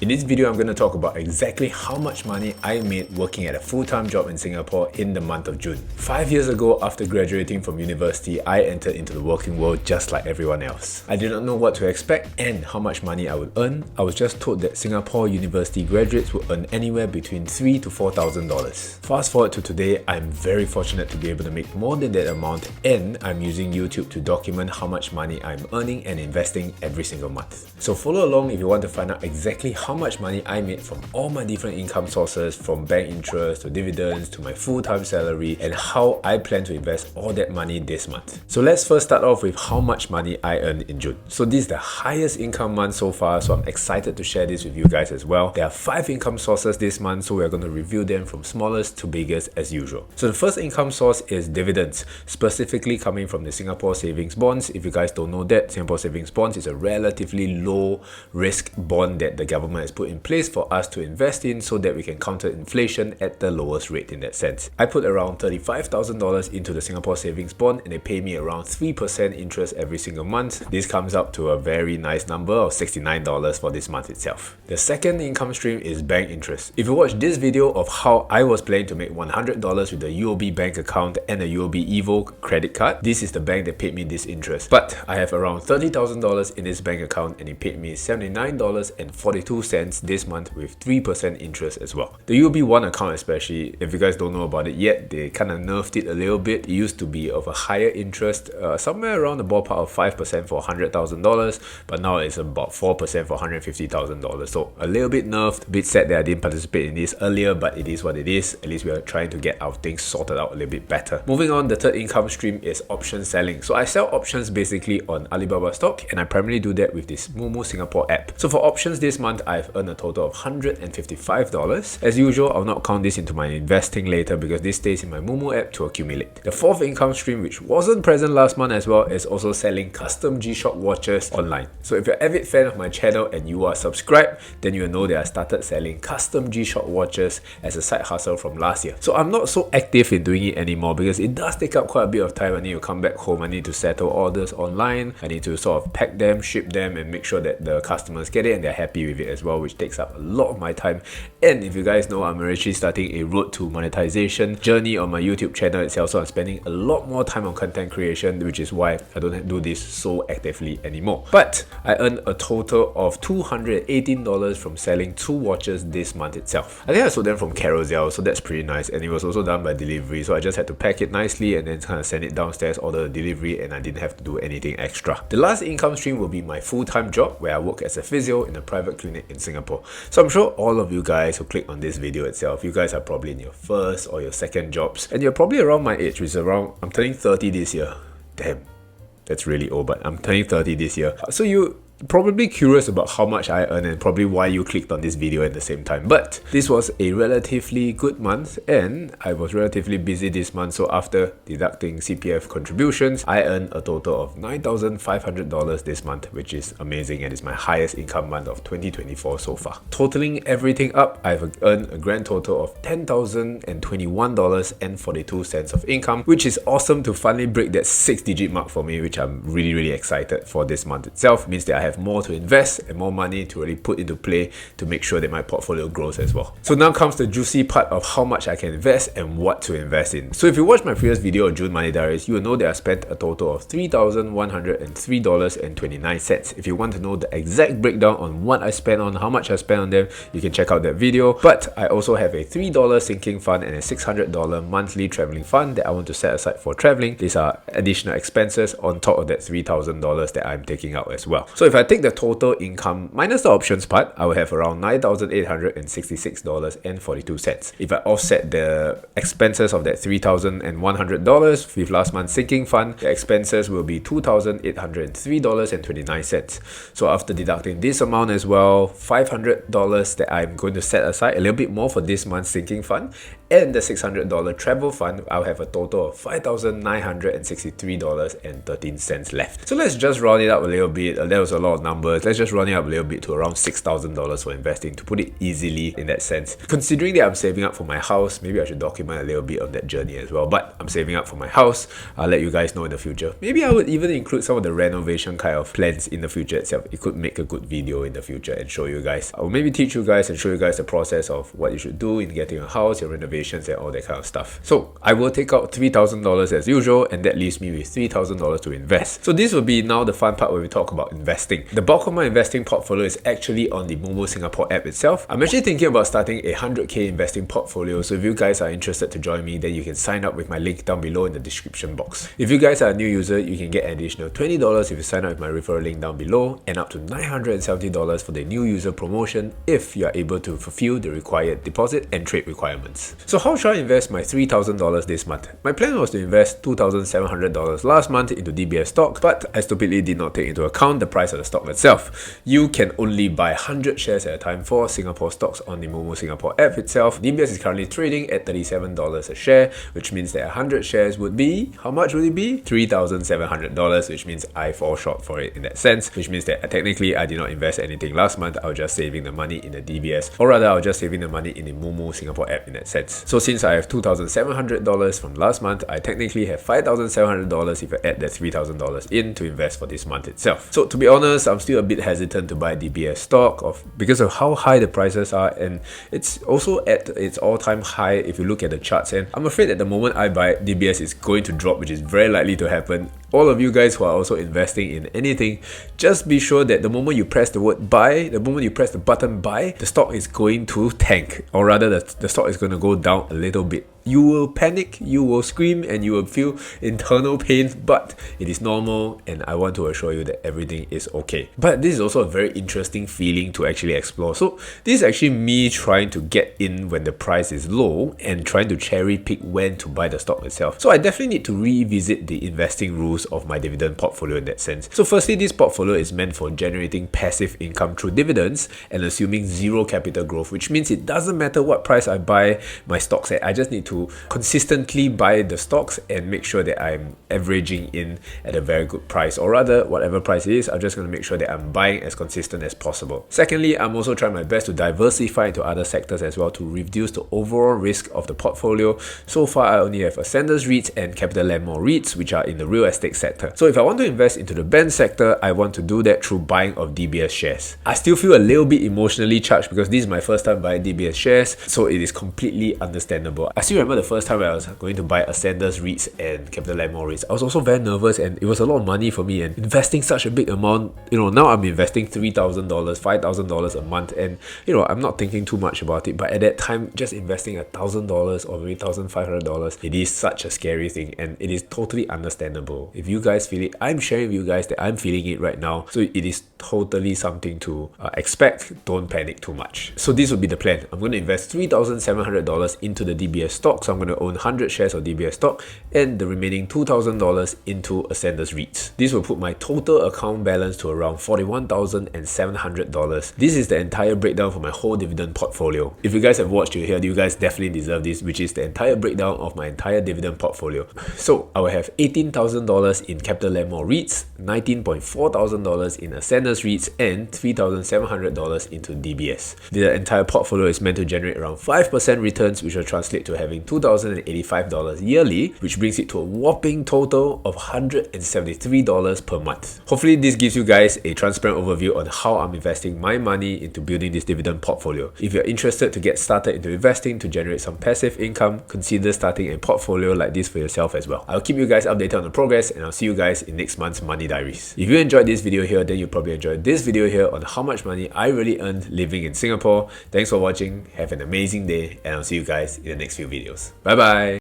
In this video, I'm going to talk about exactly how much money I made working at a full-time job in Singapore in the month of June. 5 years ago, after graduating from university, I entered into the working world just like everyone else. I did not know what to expect and how much money I would earn. I was just told that Singapore university graduates would earn anywhere between $3,000 to $4,000. Fast forward to today, I'm very fortunate to be able to make more than that amount, and I'm using YouTube to document how much money I'm earning and investing every single month. So follow along if you want to find out exactly how much money I made from all my different income sources, from bank interest to dividends to my full-time salary, and how I plan to invest all that money this month. So let's first start off with how much money I earned in June. So this is the highest income month so far, so I'm excited to share this with you guys as well. There are 5 income sources this month, so we're going to review them from smallest to biggest as usual. So the first income source is dividends, specifically coming from the Singapore Savings Bonds. If you guys don't know that, Singapore Savings Bonds is a relatively low risk bond that the government has put in place for us to invest in so that we can counter inflation at the lowest rate in that sense. I put around $35,000 into the Singapore Savings Bond and they pay me around 3% interest every single month. This comes up to a very nice number of $69 for this month itself. The second income stream is bank interest. If you watch this video of how I was planning to make $100 with the UOB bank account and a UOB Evo credit card, this is the bank that paid me this interest. But I have around $30,000 in this bank account and it paid me $79.42 this month with 3% interest as well. The UOB One account especially, if you guys don't know about it yet, they kind of nerfed it a little bit. It used to be of a higher interest, somewhere around the ballpark of 5% for $100,000, but now it's about 4% for $150,000. So a little bit nerfed, a bit sad that I didn't participate in this earlier, but it is what it is. At least we are trying to get our things sorted out a little bit better. Moving on, the third income stream is option selling. So I sell options basically on Alibaba stock, and I primarily do that with this Moomoo Singapore app. So for options this month, I've earned a total of $155. As usual, I'll not count this into my investing later because this stays in my Moomoo app to accumulate. The fourth income stream, which wasn't present last month as well, is also selling custom G-Shock watches online. So if you're an avid fan of my channel and you are subscribed, then you'll know that I started selling custom G-Shock watches as a side hustle from last year. So I'm not so active in doing it anymore because it does take up quite a bit of time. I need to come back home, I need to settle orders online, I need to sort of pack them, ship them, and make sure that the customers get it and they're happy with it as well, which takes up a lot of my time. And if you guys know, I'm actually starting a road to monetization journey on my YouTube channel itself, so I'm spending a lot more time on content creation, which is why I don't do this so actively anymore. But I earned a total of $218 from selling 2 watches this month itself. I think I sold them from Carousel, so that's pretty nice, and it was also done by delivery, so I just had to pack it nicely and then kind of send it downstairs, order the delivery, and I didn't have to do anything extra. The last income stream will be my full-time job where I work as a physio in a private clinic in Singapore. So I'm sure all of you guys who click on this video itself, you guys are probably in your first or your second jobs, and you're probably around my age, which is around, I'm turning 30 this year. Damn, that's really old, but I'm turning 30 this year. So you probably curious about how much I earn and probably why you clicked on this video at the same time. But this was a relatively good month and I was relatively busy this month, so after deducting CPF contributions, I earned a total of $9,500 this month, which is amazing and is my highest income month of 2024 so far. Totaling everything up, I've earned a grand total of $10,021.42 of income, which is awesome to finally break that 6-digit mark for me, which I'm really excited for this month itself. It means that I have more to invest and more money to really put into play to make sure that my portfolio grows as well. So now comes the juicy part of how much I can invest and what to invest in. So if you watched my previous video on June Money Diaries, you will know that I spent a total of $3,103.29. If you want to know the exact breakdown on what I spent on, how much I spent on them, you can check out that video. But I also have a $3 sinking fund and a $600 monthly traveling fund that I want to set aside for traveling. These are additional expenses on top of that $3,000 that I'm taking out as well. So if I take the total income minus the options part, I will have around $9,866.42. If I offset the expenses of that $3,100 with last month's sinking fund, the expenses will be $2,803.29. So after deducting this amount as well, $500 that I'm going to set aside, a little bit more for this month's sinking fund, and the $600 travel fund, I'll have a total of $5,963.13 left. So let's just round it up a little bit. That was a lot of numbers. Let's just round it up a little bit to around $6,000 for investing, to put it easily in that sense. Considering that I'm saving up for my house, maybe I should document a little bit on that journey as well. But I'm saving up for my house. I'll let you guys know in the future. Maybe I would even include some of the renovation kind of plans in the future itself. It could make a good video in the future and show you guys. I will maybe teach you guys and show you guys the process of what you should do in getting a house, your renovations and all that kind of stuff. So I will take out $3,000 as usual, and that leaves me with $3,000 to invest. So this will be now the fun part where we talk about investing. The bulk of my investing portfolio is actually on the Moomoo Singapore app itself. I'm actually thinking about starting a 100k investing portfolio. So if you guys are interested to join me, then you can sign up with my link down below in the description box. If you guys are a new user, you can get an additional $20 if you sign up with my referral link down below, and up to $970 for the new user promotion if you are able to fulfill the required deposit and trade requirements. So how should I invest my $3,000 this month? My plan was to invest $2,700 last month into DBS stock, but I stupidly did not take into account the price of the stock itself. You can only buy 100 shares at a time for Singapore stocks on the Moomoo Singapore app itself. DBS is currently trading at $37 a share, which means that 100 shares would be, how much would it be? $3,700, which means I fall short for it in that sense, which means that technically I did not invest anything last month. I was just saving the money in the DBS, or rather I was just saving the money in the Moomoo Singapore app in that sense. So since I have $2,700 from last month, I technically have $5,700 if I add that $3,000 in to invest for this month itself. So to be honest, I'm still a bit hesitant to buy DBS stock because of how high the prices are, and it's also at its all-time high if you look at the charts, and I'm afraid that the moment I buy it, DBS is going to drop, which is very likely to happen. All of you guys who are also investing in anything, just be sure that the moment you press the word buy, the moment you press the button buy, the stock is going to tank, or rather the stock is going to go down a little bit. You will panic, you will scream, and you will feel internal pain, but it is normal, and I want to assure you that everything is okay. But this is also a very interesting feeling to actually explore. So this is actually me trying to get in when the price is low and trying to cherry pick when to buy the stock itself. So I definitely need to revisit the investing rules of my dividend portfolio in that sense. So firstly, this portfolio is meant for generating passive income through dividends and assuming zero capital growth, which means it doesn't matter what price I buy my stocks at. I just need to consistently buy the stocks and make sure that I'm averaging in at a very good price, or rather whatever price it is, I'm just going to make sure that I'm buying as consistent as possible. Secondly, I'm also trying my best to diversify into other sectors as well to reduce the overall risk of the portfolio. So far, I only have Ascendas REITs and CapitaLand Mall REITs, which are in the real estate sector. So if I want to invest into the bond sector, I want to do that through buying of DBS shares. I still feel a little bit emotionally charged because this is my first time buying DBS shares, so it is completely understandable. I still remember the first time I was going to buy Ascendas REITs and CapitaLand Mall REITs. I was also very nervous, and it was a lot of money for me, and investing such a big amount, now I'm investing $3,000, $5,000 a month, and I'm not thinking too much about it. But at that time, just investing $1,000 or maybe $1,500, it is such a scary thing, and it is totally understandable. If you guys feel it, I'm sharing with you guys that I'm feeling it right now, so it is totally something to expect. Don't panic too much. So this would be the plan. I'm going to invest $3,700 into the DBS stock, so I'm going to own 100 shares of DBS stock, and the remaining $2,000 into Ascendas REITs. This will put my total account balance to around $41,700. This is the entire breakdown for my whole dividend portfolio. If you guys have watched till here, you guys definitely deserve this, which is the entire breakdown of my entire dividend portfolio. So I will have $18,000 in CapitaLand Mall REITs, $19,400 in Ascendas REITs, and $3,700 into DBS. The entire portfolio is meant to generate around 5% returns, which will translate to having $2,085 yearly, which brings it to a whopping total of $173 per month. Hopefully this gives you guys a transparent overview on how I'm investing my money into building this dividend portfolio. If you're interested to get started into investing to generate some passive income, consider starting a portfolio like this for yourself as well. I'll keep you guys updated on the progress, and I'll see you guys in next month's Money Diaries. If you enjoyed this video here, then you'll probably enjoy this video here on how much money I really earned living in Singapore. Thanks for watching, have an amazing day, and I'll see you guys in the next few videos. Bye bye!